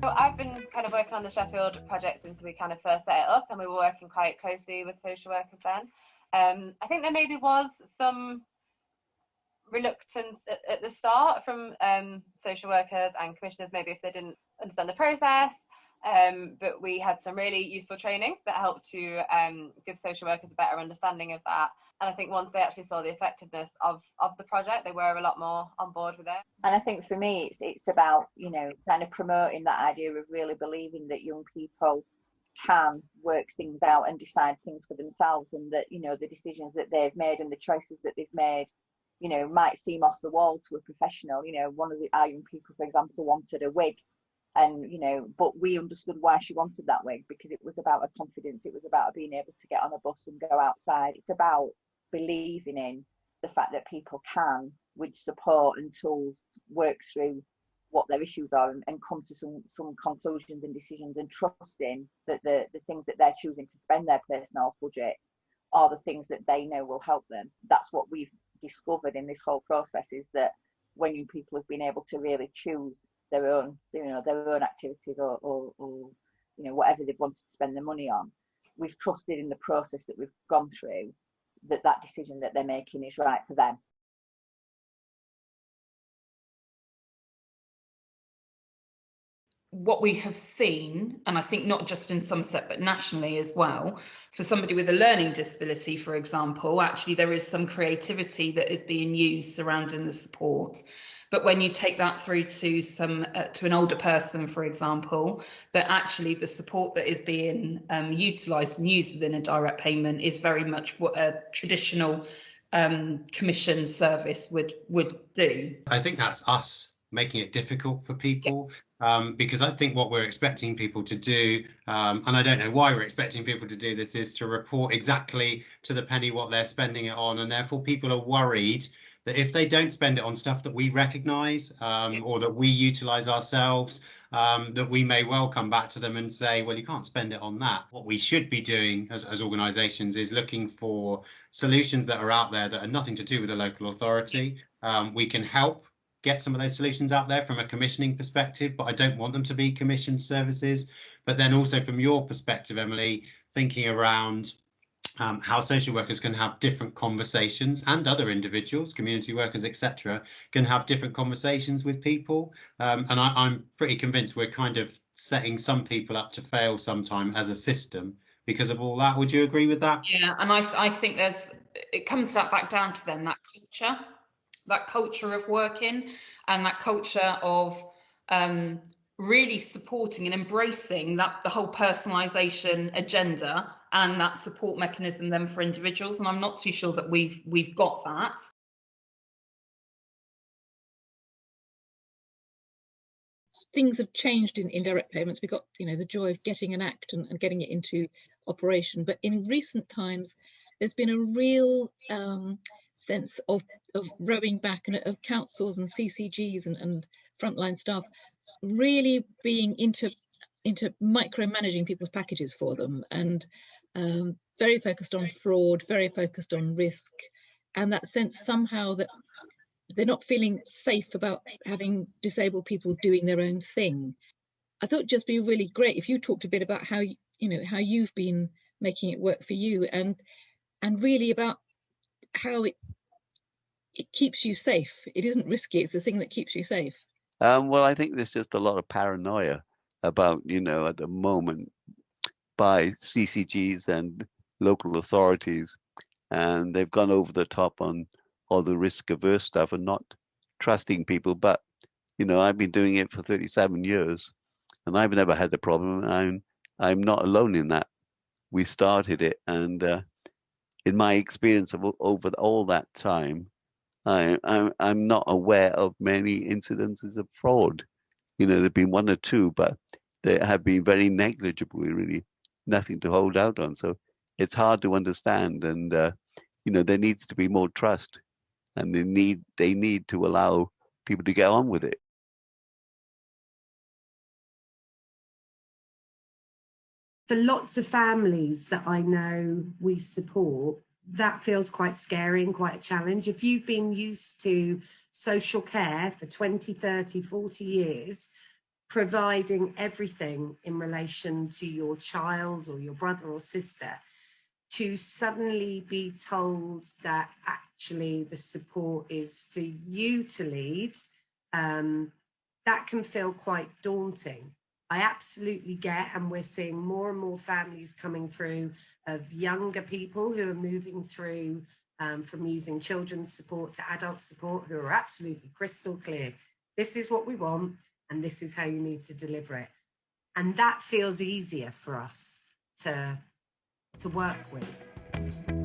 So I've been kind of working on the Sheffield project since we kind of first set it up, and we were working quite closely with social workers then. I think there maybe was some reluctance at the start from social workers and commissioners, maybe if they didn't understand the process. But we had some really useful training that helped to give social workers a better understanding of that. And I think once they actually saw the effectiveness of the project, they were a lot more on board with it. And I think for me, it's about, you know, kind of promoting that idea of really believing that young people can work things out and decide things for themselves, and that, you know, the decisions that they've made and the choices that they've made, you know, might seem off the wall to a professional. You know, one of our young people, for example, wanted a wig. And, you know, but we understood why she wanted that wig, because it was about her confidence. It was about being able to get on a bus and go outside. It's about believing in the fact that people can, with support and tools, work through what their issues are and come to some conclusions and decisions, and trusting that the things that they're choosing to spend their personal budget are the things that they know will help them. That's what we've discovered in this whole process, is that when young people have been able to really choose their own, you know, their own activities or you know, whatever they've wanted to spend their money on, we've trusted in the process that we've gone through, that decision that they're making is right for them. What we have seen, and I think not just in Somerset but nationally as well, for somebody with a learning disability, for example, actually there is some creativity that is being used surrounding the support. But when you take that through to to an older person, for example, that actually the support that is being utilised and used within a direct payment is very much what a traditional commission service would do. I think that's us making it difficult for people. Because I think what we're expecting people to do, and I don't know why we're expecting people to do this, is to report exactly to the penny what they're spending it on, and therefore people are worried that if they don't spend it on stuff that we recognise or that we utilise ourselves, that we may well come back to them and say, well, you can't spend it on that. What we should be doing as organisations is looking for solutions that are out there that are nothing to do with the local authority. We can help get some of those solutions out there from a commissioning perspective, but I don't want them to be commissioned services. But then also from your perspective, Emily, thinking around how social workers can have different conversations, and other individuals, community workers, etc., can have different conversations with people. And I'm pretty convinced we're kind of setting some people up to fail sometime as a system because of all that. Would you agree with that? Yeah, and I think it comes back down to then that culture of working, and that culture of really supporting and embracing the whole personalisation agenda and that support mechanism then for individuals. And I'm not too sure that we've got that. Things have changed in direct payments. We got, you know, the joy of getting an act and getting it into operation. But in recent times, there's been a real sense of rowing back, and of councils and CCGs and frontline staff really being into micromanaging people's packages for them, and very focused on fraud, very focused on risk, and that sense somehow that they're not feeling safe about having disabled people doing their own thing. I thought it'd just be really great if you talked a bit about how you've been making it work for you, and really about how it keeps you safe. It isn't risky, it's the thing that keeps you safe. Well, I think there's just a lot of paranoia about, you know, at the moment by CCGs and local authorities, and they've gone over the top on all the risk-averse stuff and not trusting people. But, you know, I've been doing it for 37 years, and I've never had a problem. I'm not alone in that. We started it, and in my experience of over all that time, I'm not aware of many incidences of fraud. You know, there've been one or two, but they have been very negligible, really, nothing to hold out on. So it's hard to understand, and you know, there needs to be more trust, and they need to allow people to get on with it. For lots of families that I know we support, that feels quite scary and quite a challenge. If you've been used to social care for 20, 30, 40 years, providing everything in relation to your child or your brother or sister, to suddenly be told that actually the support is for you to lead, that can feel quite daunting. I absolutely get, and we're seeing more and more families coming through of younger people who are moving through from using children's support to adult support, who are absolutely crystal clear. This is what we want, and this is how you need to deliver it. And that feels easier for us to work with.